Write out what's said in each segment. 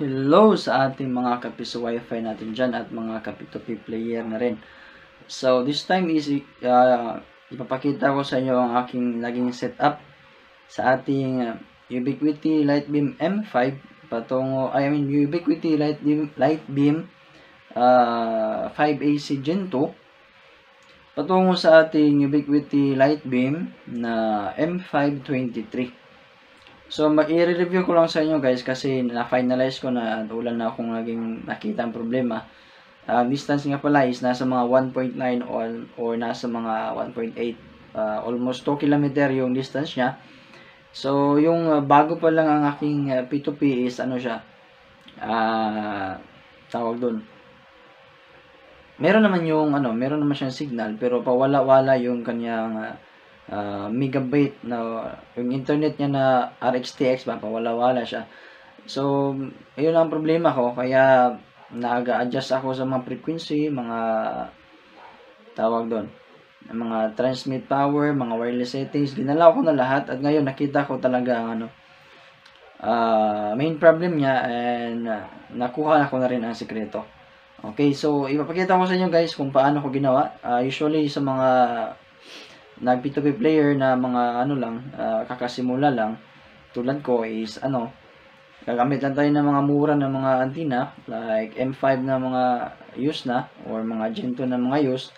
Hello sa ating mga kapiso wifi natin dyan at mga kapito-P player na rin. So this time is ipapakita ko sa inyo ang aking naging setup sa ating Ubiquiti Lightbeam M5 Ubiquiti Lightbeam 5AC Gen 2 patungo sa ating Ubiquiti Lightbeam na M523. So, i-review ko lang sa inyo guys kasi na-finalize ko na at wala na akong naging nakita ang problema. Distance nga pala is nasa mga 1.9 or nasa mga 1.8. Almost 2 km yung distance niya. So, yung bago pa lang ang aking P2P is ano siya, tawag dun. Meron naman siyang signal pero pawala-wala yung kanyang megabyte na yung internet niya na RxTX ba, pawala-wala siya. So, ayun ang problema ko kaya nag-adjust ako sa mga frequency, mga tawag doon, mga transmit power, mga wireless settings, ginalaw ko na lahat at ngayon nakita ko talaga ang main problem niya and nakuha ko na rin ang sikreto. Okay, so ipapakita ko sa inyo guys kung paano ko ginawa. Usually sa mga nag P2P player na mga kakasimula lang tulad ko is gagamit lang tayo ng mga mura na mga antenna like M5 na mga use na or mga Gen 2 na mga use.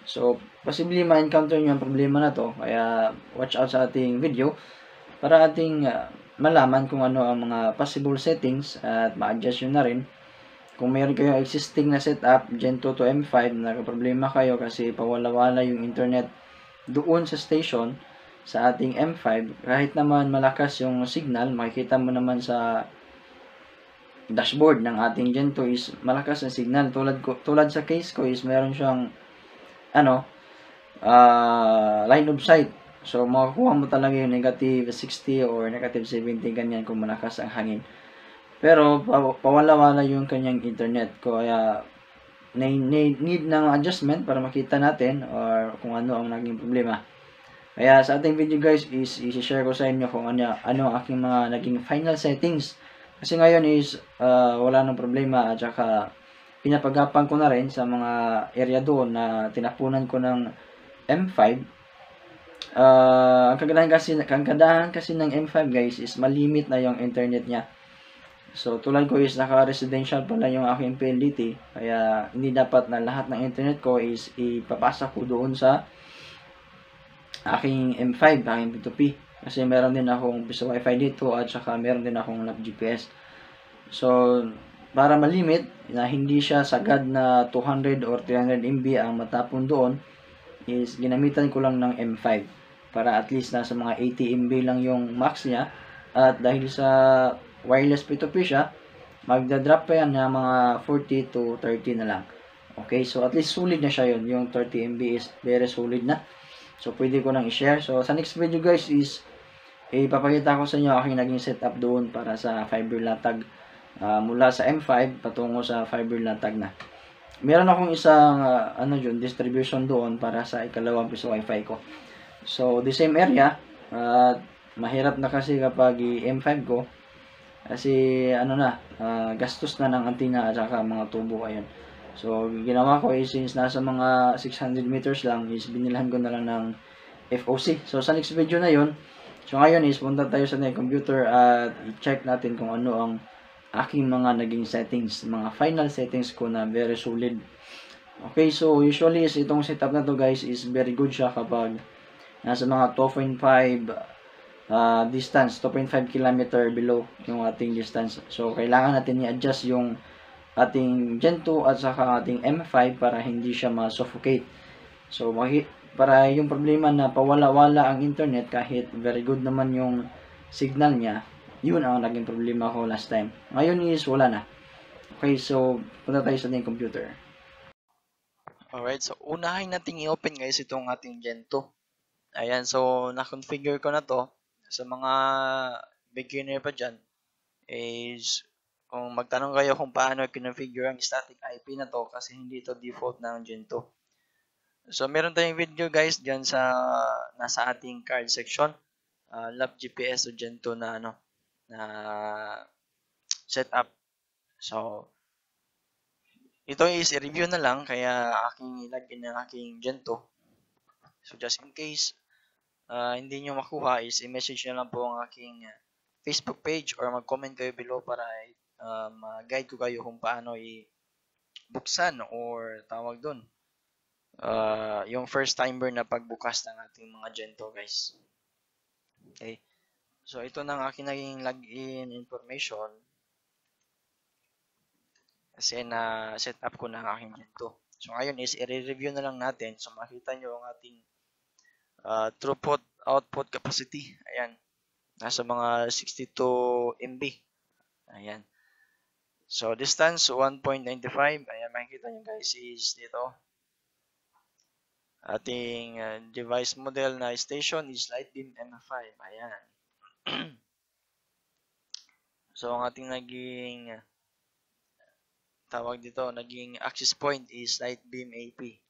So possibly ma-encounter nyo ang problema na to kaya watch out sa ating video para ating malaman kung ano ang mga possible settings at ma-adjust nyo na rin. Kung mayroon kayong existing na setup Gen 2 to M5 na problema kayo kasi pawala-wala yung internet doon sa station sa ating M5, kahit naman malakas yung signal, makikita mo naman sa dashboard ng ating Gen 2 is malakas ang signal. Tulad sa case ko is meron siyang line of sight. So makukuha mo talaga yung negative 60 or negative 70 ganyan kung malakas ang hangin. Pero pawala-wala yung kanyang internet kaya need ng adjustment para makita natin or kung ano ang naging problema. Kaya sa ating video guys is i-share ko sa inyo kung ano ang aking mga naging final settings. Kasi ngayon is wala nang problema at saka pinapagapan ko na rin sa mga area doon na tinapunan ko ng M5. Ang kagandahan kasi ng M5 guys is malimit na yung internet niya. So, tulad ko is naka-residential pala yung aking PLDT. Kaya, hindi dapat na lahat ng internet ko is ipapasa ko doon sa aking M5, aking P2P. Kasi meron din akong piso wifi dito at saka meron din akong lab GPS. So, para malimit na hindi siya sagad na 200 or 300 MB ang matapon doon, is ginamitan ko lang ng M5. Para at least nasa mga 80 MB lang yung max niya. At dahil sa wireless P2P siya, magda-drop pa yan na mga 40 to 30 na lang. Okay, so at least solid na siya yun. Yung 30 MB is very solid na. So, pwede ko nang i-share. So, sa next video guys is ipapakita ko sa inyo aking naging setup doon para sa fiber latag mula sa M5 patungo sa fiber latag na. Meron akong isang distribution doon para sa ikalawang piso wifi ko. So, the same area. Mahirap na kasi kapag i-M5 ko. Kasi gastos na ng antenna at saka mga tubo ayun. So ginawa ko is since nasa mga 600 meters lang is binilhan ko na lang ng FOC. So sa next video na yon. So ngayon is punta tayo sa computer at i-check natin kung ano ang aking mga naging settings, mga final settings ko na very solid. Okay, so usually is itong setup na to guys is very good siya kapag nasa mga 2.5 distance, 2.5 km below yung ating distance. So, kailangan natin i-adjust yung ating Gen 2 at saka ating M5 para hindi siya ma-suffocate. So, para yung problema na pawala-wala ang internet kahit very good naman yung signal niya, yun ang naging problema ko last time. Ngayon is wala na. Okay, so, punta tayo sa ating computer. Alright, so unahin natin i-open guys itong ating Gen 2. Ayan, so na-configure ko na to. Sa mga beginner pa dyan, is kung magtanong kayo kung paano kinonfigure ang static IP na to kasi hindi to default ng Gen 2. So, meron tayong video guys dyan sa nasa ating card section. Lab GPS o Gen 2 na na setup. So, ito is i-review na lang, kaya aking ilagin ng aking Gen 2. So, just in case hindi nyo makuha, is i-message nyo lang po ang aking Facebook page or mag-comment kayo below para ma-guide ko kayo kung paano i-buksan or tawag doon, yung first timer na pagbukas ng ating mga Gen 2, guys. Okay. So, ito na ang aking naging login information kasi na set up ko na ang aking Gen 2. So, ngayon is i-review na lang natin. So, makita nyo ang ating throughput output capacity. Ayan. Nasa mga 62 MB. Ayan. So, distance 1.95. Ayan, makikita nyo guys is dito. Ating device model na station is Lightbeam M5. Ayan. So, ang ating naging tawag dito, naging access point is Lightbeam AP.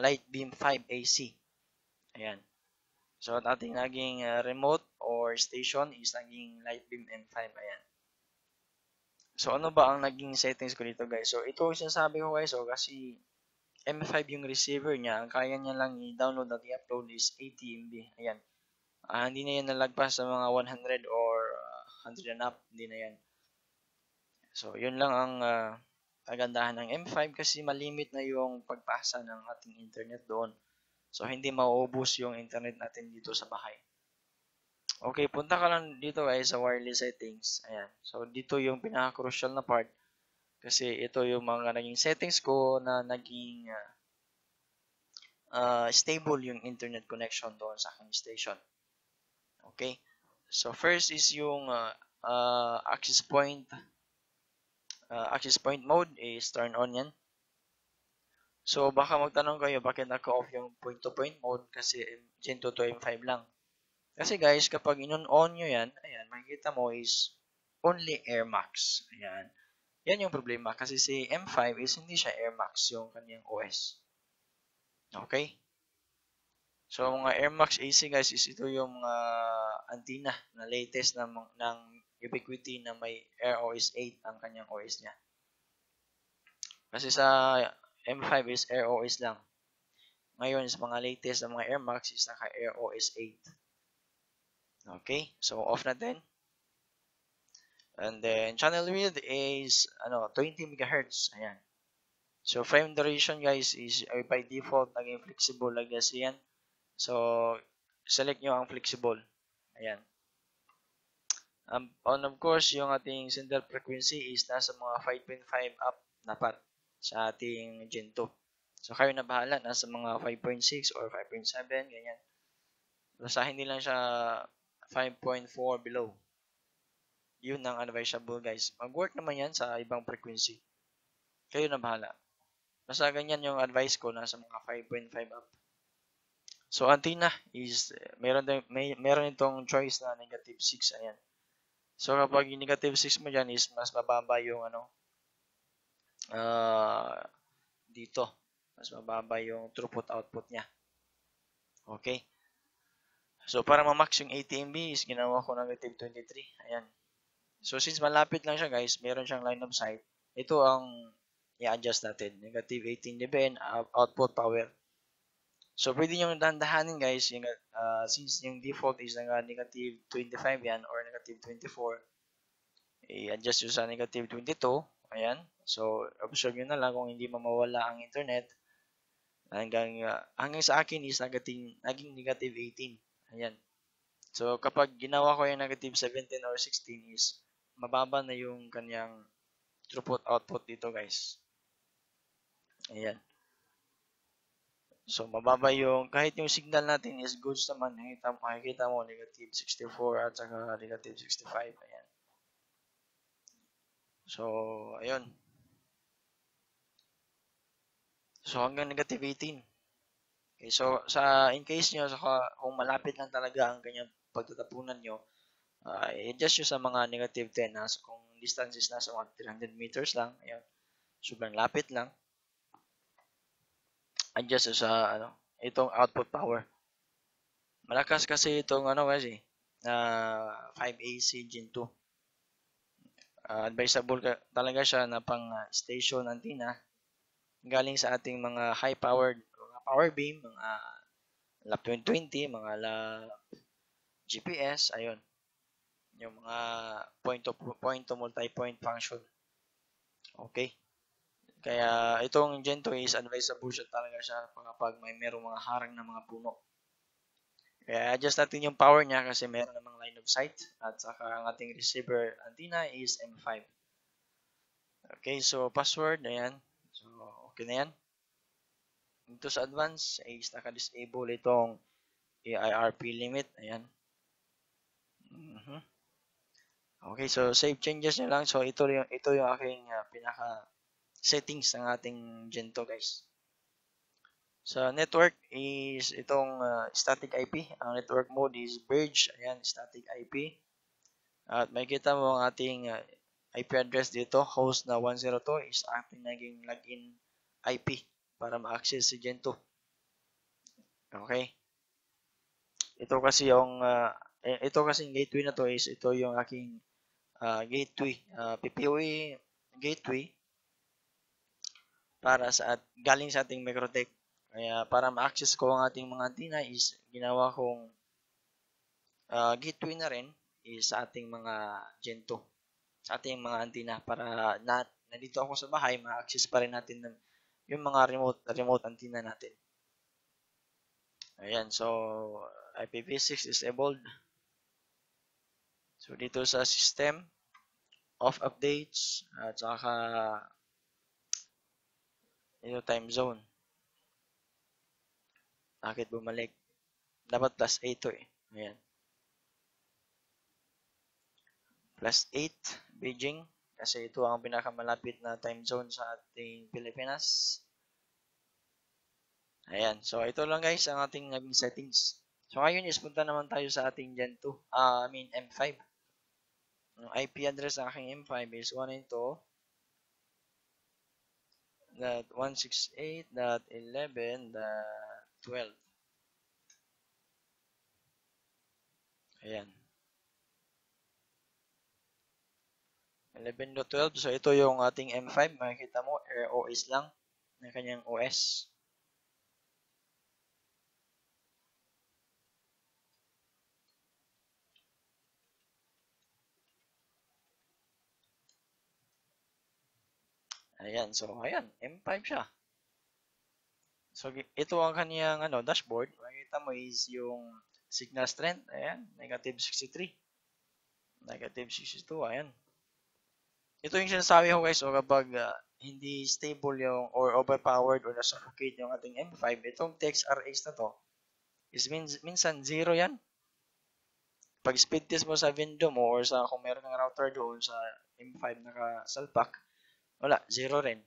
Lightbeam 5 AC. Ayan. So, ang ating naging remote or station is naging Lightbeam M5. Ayan. So, ano ba ang naging settings ko dito, guys? So, ito yung sinasabi ko, guys. So, kasi M5 yung receiver niya. Ang kaya niya lang i-download at i-upload is 80 MB. Ayan. Hindi na yan nalagpas sa mga 100 or 100 and up. Hindi na yan. So, yun lang ang kagandahan ng M5 kasi malimit na yung pagpasa ng ating internet doon. So, hindi mauubos yung internet natin dito sa bahay. Okay, punta ka lang dito guys sa wireless settings. Ayan. So, dito yung pinaka-crucial na part. Kasi ito yung mga naging settings ko na naging stable yung internet connection doon sa aking station. Okay. So, first is yung access point. Access point mode is turn on yan. So, baka magtanong kayo bakit naka-off yung point-to-point mode kasi Gen 2 to M5 lang. Kasi guys, kapag in-on nyo yan, ayan, makikita mo is only Air Max. Ayan. Yan yung problema kasi si M5 is hindi siya Air Max yung kanyang OS. Okay? So, mga Air Max AC guys is ito yung antenna na latest ng Ubiquiti na may Air OS 8 ang kanyang OS niya. Kasi sa M5 is Air OS lang. Ngayon, sa mga latest na mga Air Max is naka Air OS 8. Okay, so off natin. And then channel width is 20 MHz. Ayan. So frame duration guys is by default naging flexible like this yan. So select nyo ang flexible. Ayan. On of course, yung ating sender frequency is nasa mga 5.5 up dapat sa ating Gen 2. So kayo na bahala, nasa mga 5.6 or 5.7 ganyan. Basta hindi lang siya 5.4 below. Yun ang advisable guys. Mag-work naman yan sa ibang frequency. Kayo na bahala. Basta ganyan yung advice ko, nasa mga 5.5 up. So antenna is meron itong choice na negative 6. Ayan. So kapag yung negative 6 mo dyan is mas mababa yung dito. Mas mababa yung throughput output niya. Okay. So, para ma-max yung 80 MB is ginawa ko negative 23. Ayan. So, since malapit lang siya guys, meron siyang line of sight. Ito ang i-adjust natin. Negative 18 dBn output power. So, pwede nyo dahan-dahanin guys. Yung, since yung default is negative 25 yan or negative 24, i-adjust nyo sa negative 22. Ayan. So, observe nyo na lang kung hindi mawala ang internet. Hanggang sa akin is naging negative 18. Ayan. So, kapag ginawa ko yung negative 17 or 16 is mababa na yung kanyang throughput output dito guys. Ayan. So, mababa yung, kahit yung signal natin is goods naman, makikita mo negative 64 at saka negative 65. Ayan. So, ayun. So, hanggang negative 18. Okay, so in case nyo, kung malapit lang talaga ang kanyang pagtatapunan nyo, i-adjust nyo sa mga negative 10. So kung distance is nasa 300 meters lang, ayan, sobrang lapit lang, adjust nyo sa itong output power. Malakas kasi itong kasi 5AC Gen 2. advisable talaga siya na pang station antenna galing sa ating mga high-powered power beam, mga lap 2020, mga lap GPS, ayun. Yung mga point to multi-point function. Okay. Kaya itong Gen 2 is advisable siya talaga siya kapag may merong mga harang na mga puno. Kaya adjust natin yung power niya kasi meron namang line of sight at saka ang ating receiver antenna is M5. Okay, so password, ayan. So, okay na yan. Dito sa advance is naka-disable itong AIRP limit, ayan. Okay, so save changes nyo lang. So, ito yung aking pinaka settings ng ating Gen 2, guys. Sa network is itong static IP. Ang network mode is Bridge. Ayan, static IP. At makikita mo ang ating IP address dito. Host na 102 is ating naging login IP para ma-access si Gen 2. Okay. Ito kasi yung ito kasing gateway na to is ito yung aking gateway, PPOE gateway para sa galing sa ating Microtech. Kaya para ma-access ko ang ating mga antenna is ginawa kong gateway na rin is sa ating mga Gen 2, sa ating mga antenna para nandito ako sa bahay, ma-access pa rin natin yung mga remote antenna natin. Ayan, so IPv6 disabled. So dito sa system, off updates, at saka ito time zone. Bakit bumalik? Dapat plus 8 to eh. Ayan. Plus 8, Beijing. Kasi ito ang pinakamalapit na time zone sa ating Pilipinas. Ayan. So, ito lang guys ang ating naging settings. So, ngayon is punta naman tayo sa ating Gen 2. M5. Ang IP address ng aking M5 is 192.168.11.12. Ayan. 11.12. So, ito yung ating M5. Makikita mo, Air OS lang na kanyang OS. Ayan. So, ayan. M5 siya. So, ito ang kaniyang dashboard. Makikita mo is yung signal strength. Ayan. Negative 63. Negative 62. Ayan. Ito yung sinasabi ko guys. So, kapag hindi stable yung or overpowered or nasuffocate yung ating M5, itong TXRX na to is minsan 0 yan. Pag speed test mo sa window mo or sa kung meron ng router doon sa M5 nakasalpak, wala, 0 rin.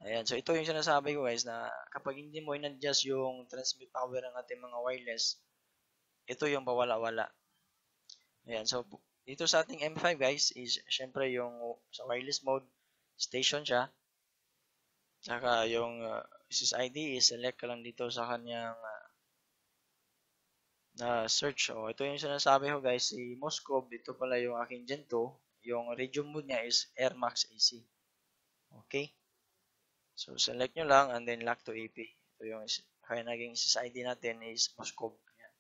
Ayan, so ito yung sinasabi ko guys na kapag hindi mo in-adjust yung transmit power ng ating mga wireless, ito yung bawala-wala. Ayan, so dito sa ating M5 guys is syempre yung sa wireless mode, station siya. Saka yung SSID is select ka lang dito sa kanyang na search. O, ito yung sinasabi ko guys, si Moscow, dito pala yung aking Gen 2. Yung radio mode niya is Air Max AC. Okay? So, select nyo lang and then lock to AP. Ito yung kaya naging SSID natin is Moscow. Ayan.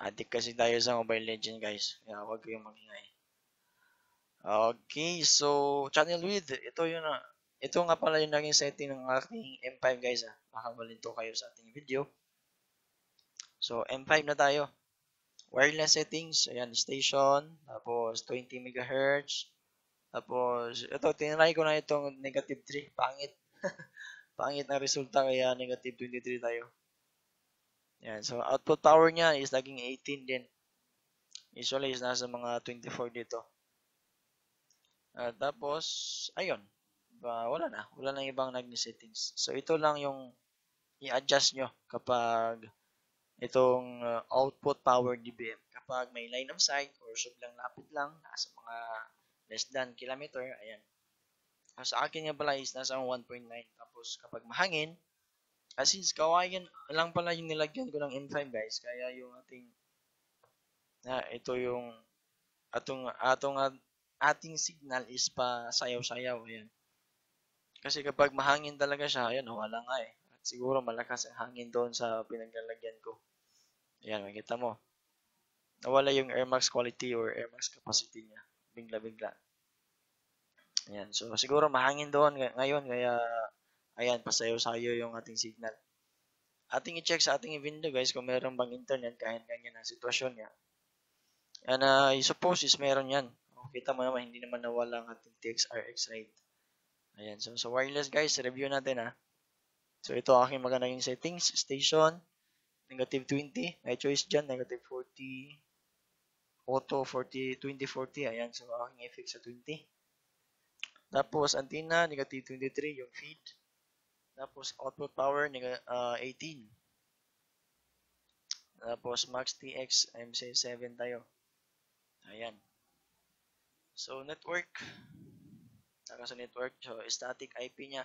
Addict kasi tayo sa Mobile Legends guys. Kaya huwag kayong magingay. Okay, so channel width. Ito nga pala yung naging setting ng aking M5 guys. Baka malinto kayo sa ating video. So, M5 na tayo. Wireless settings. Ayan, station. Tapos, 20 MHz. Tapos, ito, tinry ko na itong negative 3. Pangit. Pangit na resulta kaya negative 23 tayo. Yan. So, output power niya is naging 18 din. Usually is nasa mga 24 dito. Tapos, ayun. Wala na. Wala na ibang naging settings. So, ito lang yung i-adjust nyo kapag itong output power DBM. Kapag may line of sight or sobrang lapit lang, nasa mga less than kilometer, ayan. Sa akin nga pala is nasa 1.9. Tapos kapag mahangin, since kawayan lang pala yung nilagyan ko ng M5 guys, kaya yung ating ito yung atong ating signal is pa sayaw-sayaw. Ayan. Kasi kapag mahangin talaga siya, ayan, wala nga eh. At siguro malakas ang hangin doon sa pinaglalagyan ko. Ayan, makita mo. Nawala yung air max quality or air max capacity niya. Bigla-bigla. Ayan, so siguro mahangin doon ngayon, kaya ayan, pasayo-sayo yung ating signal. Ating i-check sa ating window guys kung meron bang internet kahit ganyan ang sitwasyon niya. And I suppose is meron yan. Kita mo naman, hindi naman nawala ang ating TXRX rate. Ayan, so sa wireless guys, review natin ha. So ito aking magandang settings, station, negative 20, may choice dyan, negative 40, auto 40, 2040, ayan, so aking i-fix sa 20. Tapos antenna, negative 23 yung feed. Tapos output power, 18. Tapos max TX, MC7 tayo. Ayan. So network, saka sa network, so static IP niya,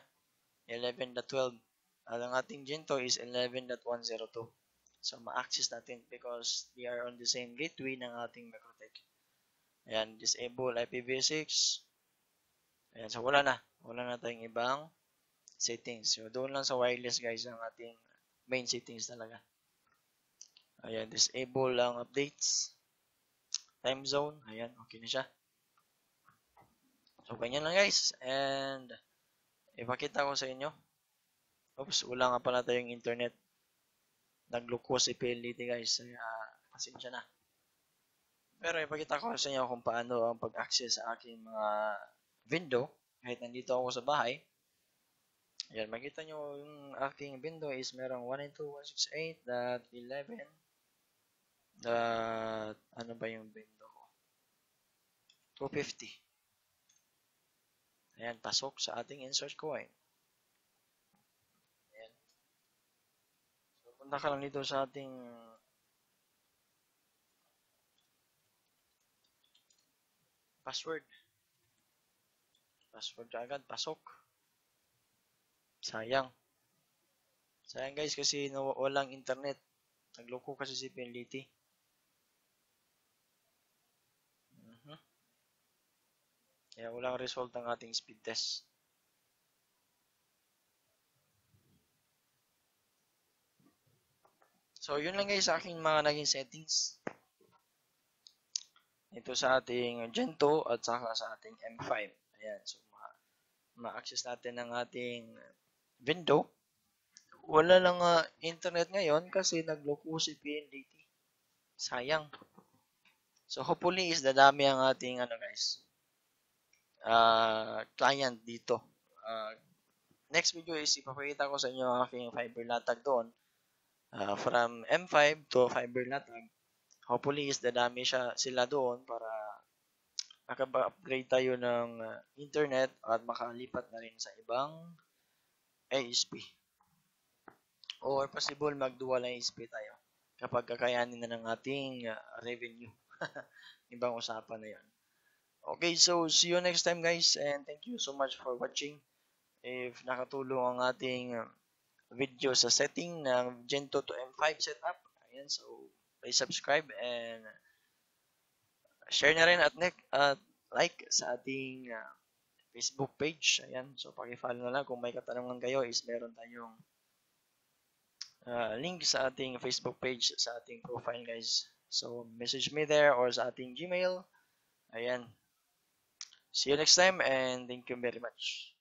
11.12. Ang ating Gento is 11.102. So ma-access natin because they are on the same gateway ng ating Microtech. Ayan, disable IPv6. Ayan, so wala na tayong ibang settings. So doon lang sa wireless guys ang ating main settings talaga. Ayan, disable lang updates. Time zone, ayan, okay na siya. So ganyan lang guys. And ipakita ko sa inyo. Oops, wala nga pala tayong internet. Nagluko si PLDT guys. Pasensya na. Pero ipakita ko sa inyo kung paano ang pag-access sa aking mga window. Kahit nandito ako sa bahay. Ayan, makita nyo yung aking window is merong 192.168.11. Ano ba yung window ko? 250. Ayan, pasok sa ating insert coin. Ayan. So, punta ka lang dito sa ating password. Password agad, pasok. Sayang. Sayang guys kasi walang internet. Nagloko kasi si PLDT. Kaya walang result ang ating speed test. So, yun lang guys sa aking mga naging settings. Ito sa ating Gento at saka sa ating M5. Ayan, so ma-access natin ang ating window. Wala lang internet ngayon kasi nagloko si PLDT. Sayang. So, hopefully is dadami ang ating guys, client dito. Next video is ipapakita ko sa inyo ang aking fiber latag doon. From M5 to fiber latag. Hopefully is dadami sila doon para makapag-upgrade tayo ng internet at makalipat na rin sa ibang ASP. Or possible mag-dual ASP tayo kapag kakayanin na ng ating revenue. Ibang usapan na yan. Okay, so see you next time guys and thank you so much for watching. If nakatulong ang ating video sa setting ng Gento to M5 setup, ayan, so please subscribe and share na rin at like sa ating Facebook page. Ayan, so paki-follow na lang kung may katanungan kayo is meron tayong link sa ating Facebook page sa ating profile guys. So message me there or sa ating Gmail. Ayan. See you next time and thank you very much.